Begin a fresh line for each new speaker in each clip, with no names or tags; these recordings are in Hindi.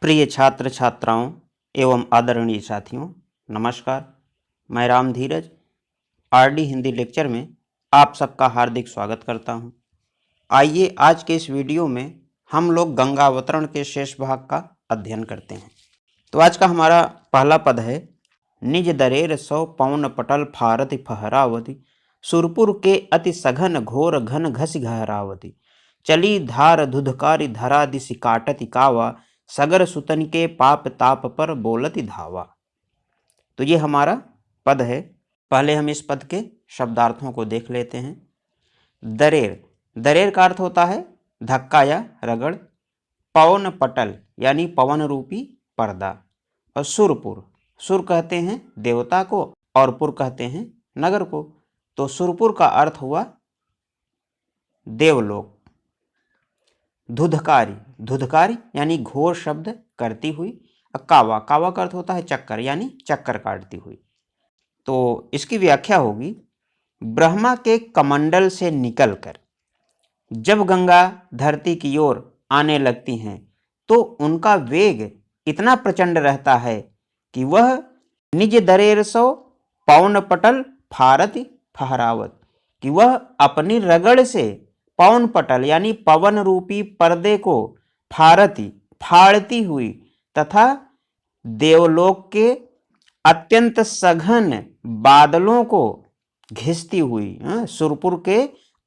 प्रिय छात्र छात्राओं एवं आदरणीय साथियों, नमस्कार। मैं राम धीरज आरडी हिंदी लेक्चर में आप सबका हार्दिक स्वागत करता हूं। आइए आज के इस वीडियो में हम लोग गंगावतरण के शेष भाग का अध्ययन करते हैं। तो आज का हमारा पहला पद है, निज दरेर सौ पवन पटल फारति फहरावती, सुरपुर के अति सघन घोर घन घस गहरावती, चली धार धुधकारी धरा दिशि काटति कावा, सगर सुतन के पाप ताप पर बोलति धावा। तो ये हमारा पद है। पहले हम इस पद के शब्दार्थों को देख लेते हैं। दरेर, दरेर का अर्थ होता है धक्का या रगड़। पवन पटल यानी पवन रूपी पर्दा। और सुरपुर, सुर कहते हैं देवता को और पुर कहते हैं नगर को। तो सुरपुर का अर्थ हुआ देवलोक। धुधकारी, धुधकारी यानी घोर शब्द करती हुई। कावा, कावा का अर्थ होता है चक्कर यानी चक्कर काटती हुई। तो इसकी व्याख्या होगी, ब्रह्मा के कमंडल से निकलकर जब गंगा धरती की ओर आने लगती हैं तो उनका वेग इतना प्रचंड रहता है कि वह निज दरेर सो पवन पटल फारति फहरावत, कि वह अपनी रगड़ से पवन पटल यानी पवन रूपी पर्दे को फारती, फाड़ती हुई तथा देवलोक के अत्यंत सघन बादलों को घिसती हुई, सुरपुर के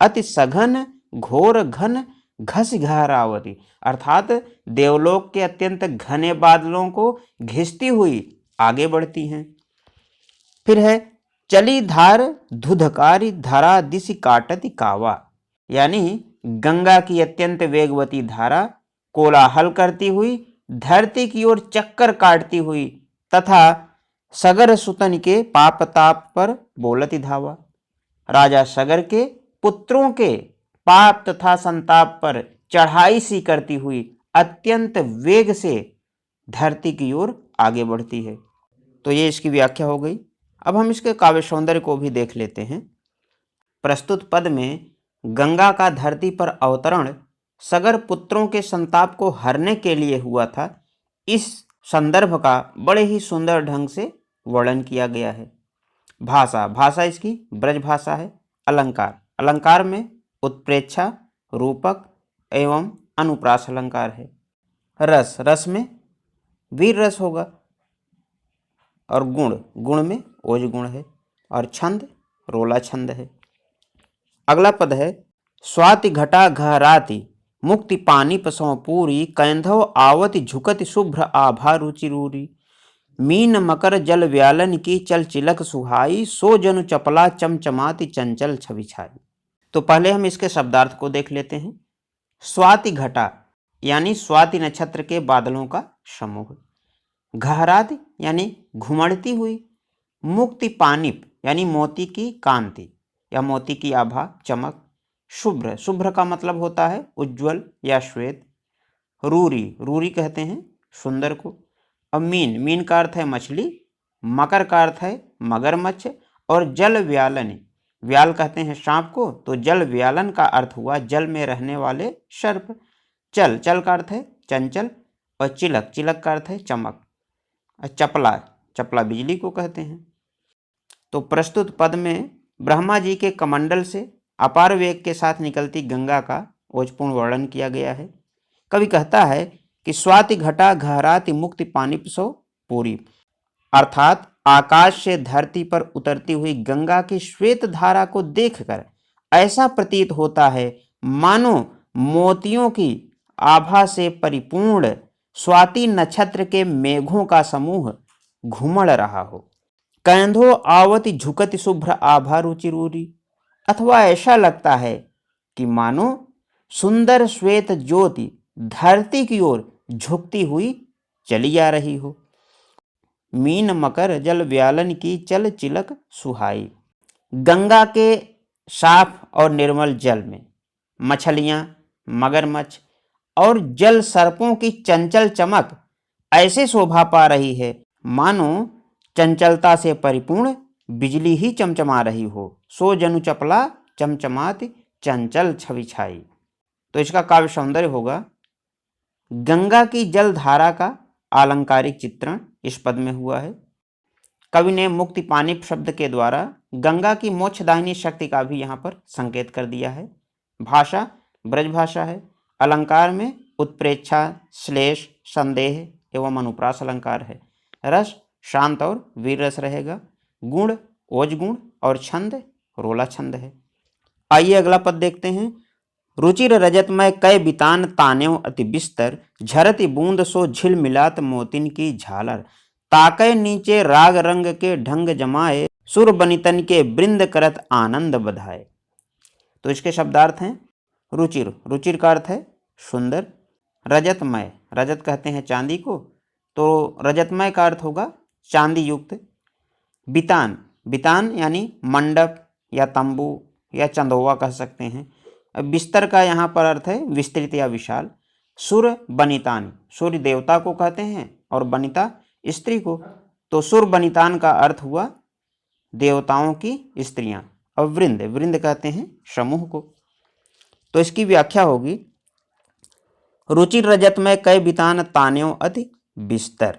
अति सघन घोर घन घस गहरावती, अर्थात देवलोक के अत्यंत घने बादलों को घिसती हुई आगे बढ़ती हैं। फिर है, चली धार धुधकारी धरा दिशि काटति कावा, यानी गंगा की अत्यंत वेगवती धारा कोलाहल करती हुई धरती की ओर चक्कर काटती हुई तथा सगर सुतन के पाप ताप पर बोलति धावा, राजा सगर के पुत्रों के पाप तथा संताप पर चढ़ाई सी करती हुई अत्यंत वेग से धरती की ओर आगे बढ़ती है। तो ये इसकी व्याख्या हो गई। अब हम इसके काव्य सौंदर्य को भी देख लेते हैं। प्रस्तुत पद में गंगा का धरती पर अवतरण सगर पुत्रों के संताप को हरने के लिए हुआ था। इस संदर्भ का बड़े ही सुंदर ढंग से वर्णन किया गया है। भाषा, भाषा इसकी ब्रज भाषा है। अलंकार, अलंकार में उत्प्रेक्षा, रूपक एवं अनुप्रास अलंकार है। रस, रस में वीर रस होगा। और गुण, गुण में ओज गुण है। और छंद रोला छंद है। अगला पद है, स्वाति घटा घहराति मुक्ति पानी पसों पूरी, कैंधव आवति झुकति शुभ्र आभा रुचि रूरी, मीन मकर जल व्यालन की चल चिलक सुहाई, सो जनु चपला चमचमाति चंचल छवि छाई। तो पहले हम इसके शब्दार्थ को देख लेते हैं। स्वाति घटा यानी स्वाति नक्षत्र के बादलों का समूह। घहराति यानी घुमड़ती हुई। मुक्ति पानिप यानी मोती की कांति या मोती की आभा, चमक। शुभ्र, शुभ्र का मतलब होता है उज्जवल या श्वेत। रूरी, रूरी कहते हैं सुंदर को। और मीन, मीन का अर्थ है मछली। मकर का अर्थ है मगरमच्छ। और जल व्यालन, व्याल कहते हैं सांप को, तो जल व्यालन का अर्थ हुआ जल में रहने वाले सर्प। चल, चल का अर्थ है चंचल। और चिलक, चिलक का अर्थ है चमक। और चपला, चपला बिजली को कहते हैं। तो प्रस्तुत पद में ब्रह्मा जी के कमंडल से अपार वेग के साथ निकलती गंगा का ओजपूर्ण वर्णन किया गया है। कवि कहता है कि स्वाति घटा घहराति मुक्ति पानिपसो पूरी, अर्थात आकाश से धरती पर उतरती हुई गंगा की श्वेत धारा को देखकर ऐसा प्रतीत होता है मानो मोतियों की आभा से परिपूर्ण स्वाति नक्षत्र के मेघों का समूह घुमड़ रहा हो। कैंधो आवति झुकति शुभ्र आभा रुचि रूरी, अथवा ऐसा लगता है कि मानो सुंदर श्वेत ज्योति धरती की ओर झुकती हुई चली आ रही हो। मीन मकर जल व्यालन की चल चिलक सुहाई, गंगा के साफ और निर्मल जल में मछलियां, मगरमच्छ और जल सर्पों की चंचल चमक ऐसे शोभा पा रही है मानो चंचलता से परिपूर्ण बिजली ही चमचमा रही हो। सो जनु चपला चमचमाति चंचल छवि छाई। तो इसका काव्य सौंदर्य होगा, गंगा की जल धारा का आलंकारिक चित्रण इस पद में हुआ है। कवि ने मुक्ति पानी शब्द के द्वारा गंगा की मोक्षदायिनी शक्ति का भी यहाँ पर संकेत कर दिया है। भाषा ब्रज भाषा है। अलंकार में उत्प्रेक्षा, श्लेष, संदेह एवं अनुप्रास अलंकार है। रस शांत और वीर रस रहेगा। गुण ओज गुण और छंद रोला छंद है। आइए अगला पद देखते हैं। रुचिर रजतमय कै बितान तानेव अति बिस्तर, झरति बूंद सो झिल मिलात मोतिन की झालर, ताकै नीचे राग रंग के ढंग जमाए, सुर बनितन के बृंद करत आनंद बधाए। तो इसके शब्दार्थ हैं रुचिर, रुचिर का अर्थ है सुंदर। रजतमय, रजत कहते हैं चांदी को, तो रजतमय का अर्थ होगा चांदी युक्त। बितान, बितान यानी मंडप या तंबू या चंदोवा कह सकते हैं। बिस्तर का यहाँ पर अर्थ है विस्तृत या विशाल। सुर बनितान, सूर्य देवता को कहते हैं और बनिता स्त्री को, तो सुर बनितान का अर्थ हुआ देवताओं की स्त्रियां। और वृंद, वृंद कहते हैं समूह को। तो इसकी व्याख्या होगी रुचिर रजत में कै बितान तान्यों अति बिस्तर,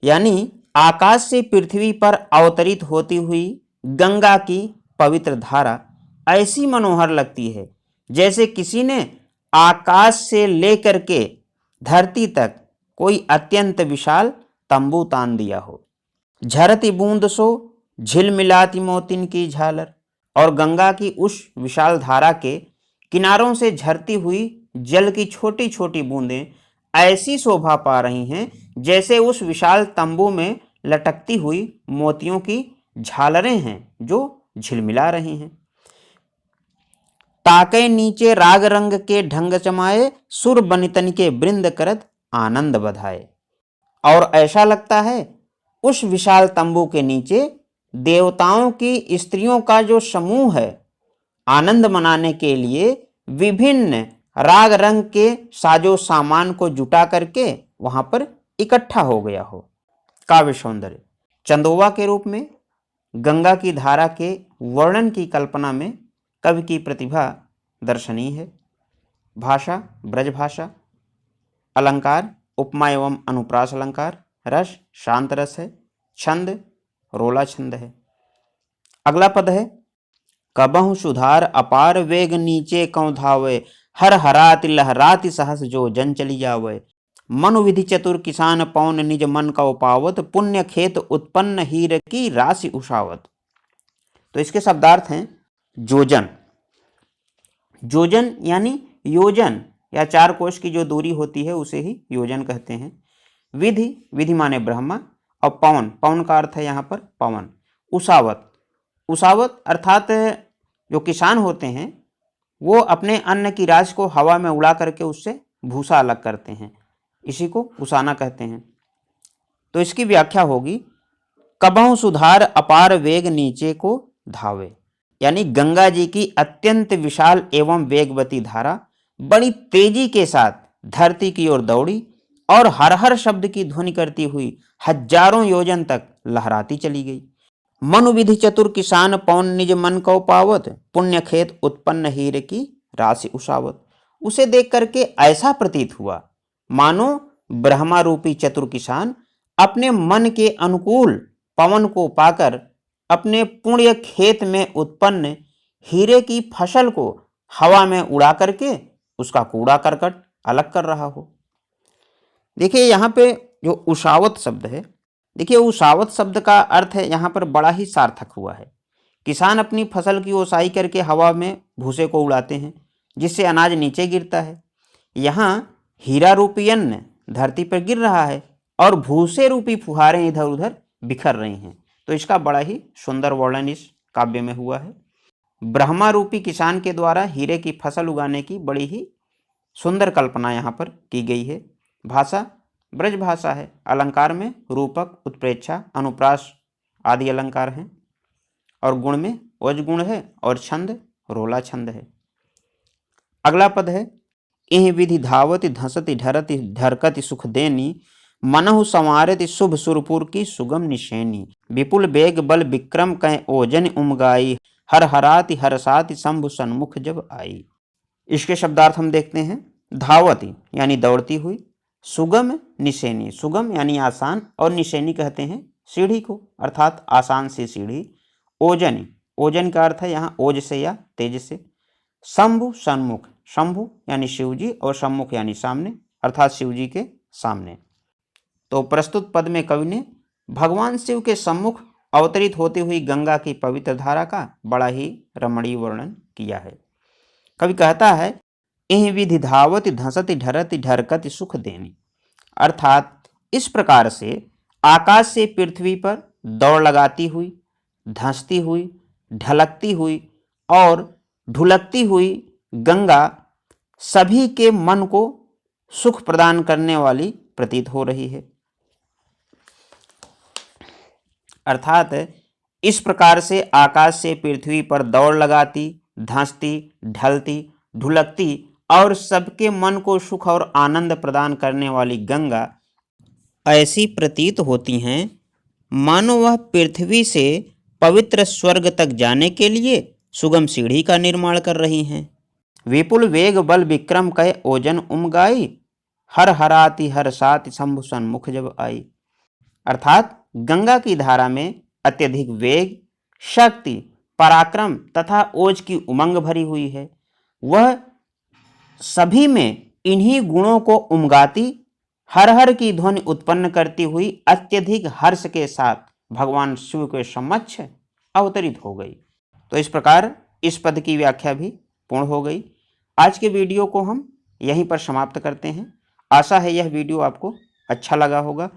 यानी आकाश से पृथ्वी पर अवतरित होती हुई गंगा की पवित्र धारा ऐसी मनोहर लगती है जैसे किसी ने आकाश से लेकर के धरती तक कोई अत्यंत विशाल तंबू तान दिया हो। झरती बूंद सो झिलमिलाती मोतिन की झालर, और गंगा की उस विशाल धारा के किनारों से झरती हुई जल की छोटी छोटी बूंदें ऐसी शोभा पा रही हैं जैसे उस विशाल तंबू में लटकती हुई मोतियों की झालरें हैं जो झिलमिला रही हैं। ताके नीचे राग रंग के ढंग जमाए, सुर बनितन के बृंद करत आनंद बधाए। और ऐसा लगता है उस विशाल तंबू के नीचे देवताओं की स्त्रियों का जो समूह है आनंद मनाने के लिए विभिन्न राग रंग के साजो सामान को जुटा करके वहां पर इकट्ठा हो गया हो। काव्य सौंदर्य, चंदोवा के रूप में गंगा की धारा के वर्णन की कल्पना में कवि की प्रतिभा दर्शनीय है। भाषा ब्रज भाषा। अलंकार उपमा एवं अनुप्रास अलंकार। रस शांत रस है। छंद रोला छंद है। अगला पद है कबहु सुधार अपार वेग नीचे कौ धावे, हर हराति लहराति सहस जो जन चली जावे, मनु विधि चतुर किसान पौन निज मन का उपावत, पुण्य खेत उत्पन्न हीर की राशि उषावत। तो इसके शब्दार्थ हैं जोजन, जोजन यानी योजन या 4 कोश की जो दूरी होती है उसे ही योजन कहते हैं। विधि, विधि माने ब्रह्मा, और पवन, पवन का अर्थ है यहाँ पर पवन। उषावत, उषावत अर्थात जो किसान होते हैं वो अपने अन्न की राशि को हवा में उड़ा करके उससे भूसा अलग करते हैं, इसी को उसाना कहते हैं। तो इसकी व्याख्या होगी कबहु सुधार अपार वेग नीचे को धावे, यानी गंगा जी की अत्यंत विशाल एवं वेगवती धारा बड़ी तेजी के साथ धरती की ओर दौड़ी और हर हर शब्द की ध्वनि करती हुई हजारों योजन तक लहराती चली गई। मनु विधि चतुर किसान पौन निज मन को पावत, पुण्य खेत उत्पन्न हीरे की राशि उषावत। उसे देख करके ऐसा प्रतीत हुआ मानो ब्रह्मा रूपी चतुर किसान अपने मन के अनुकूल पवन को पाकर अपने पुण्य खेत में उत्पन्न हीरे की फसल को हवा में उड़ा करके उसका कूड़ा करकट अलग कर रहा हो। देखिए यहाँ पे जो उषावत शब्द है, देखिए उषावत शब्द का अर्थ है यहाँ पर बड़ा ही सार्थक हुआ है। किसान अपनी फसल की ओसाई करके हवा में भूसे को उड़ाते हैं जिससे अनाज नीचे गिरता है। यहाँ हीरा रूपी अन्न धरती पर गिर रहा है और भूसे रूपी फुहारें इधर उधर बिखर रही हैं। तो इसका बड़ा ही सुंदर वर्णन इस काव्य में हुआ है। ब्रह्मा रूपी किसान के द्वारा हीरे की फसल उगाने की बड़ी ही सुंदर कल्पना यहाँ पर की गई है। भाषा ब्रज भाषा है। अलंकार में रूपक, उत्प्रेक्षा, अनुप्रास आदि अलंकार हैं और गुण में ओज गुण है और छंद रोला छंद है। अगला पद है इह विधि धावति धसति ढरति ढरकति सुख देनी, मनहु संवारति शुभ सुरपुर की सुगम निशेनी, विपुल बेग बल विक्रम कह ओजन उमगाई, हर हराति हरसाति शंभु सन्मुख जब आई। इसके शब्दार्थ हम देखते हैं धावती यानी दौड़ती हुई, सुगम निशेनी, सुगम यानी आसान और निशेनी कहते हैं सीढ़ी को, अर्थात आसान सी सीढ़ी। ओजनी, ओजन का अर्थ है यहाँ ओज से या तेज से। शंभु सन्मुख, शंभु यानी शिवजी और सम्मुख यानी सामने, अर्थात शिवजी के सामने। तो प्रस्तुत पद में कवि ने भगवान शिव के सम्मुख अवतरित होती हुई गंगा की पवित्र धारा का बड़ा ही रमणीय वर्णन किया है। कवि कहता है इह विधि धावति धंसति ढरति ढरकति सुख देनी, अर्थात इस प्रकार से आकाश से पृथ्वी पर दौड़ लगाती हुई, धंसती हुई, ढलकती हुई और ढुलकती हुई गंगा सभी के मन को सुख प्रदान करने वाली प्रतीत हो रही है। अर्थात इस प्रकार से आकाश से पृथ्वी पर दौड़ लगाती, धंसती, ढलती, ढुलकती और सबके मन को सुख और आनंद प्रदान करने वाली गंगा ऐसी प्रतीत होती हैं मानो वह पृथ्वी से पवित्र स्वर्ग तक जाने के लिए सुगम सीढ़ी का निर्माण कर रही हैं। विपुल वेग बल विक्रम कह ओजन उमगाई, हर हराती हर साति शंभु सन्मुख जब आई। अर्थात गंगा की धारा में अत्यधिक वेग, शक्ति, पराक्रम तथा ओज की उमंग भरी हुई है। वह सभी में इन्हीं गुणों को उमगाती, हर हर की ध्वनि उत्पन्न करती हुई अत्यधिक हर्ष के साथ भगवान शिव के समक्ष अवतरित हो गई। तो इस प्रकार इस पद की व्याख्या भी पूर्ण हो गई। आज के वीडियो को हम यहीं पर समाप्त करते हैं। आशा है यह वीडियो आपको अच्छा लगा होगा।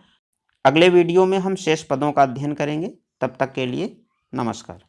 अगले वीडियो में हम शेष पदों का अध्ययन करेंगे। तब तक के लिए नमस्कार।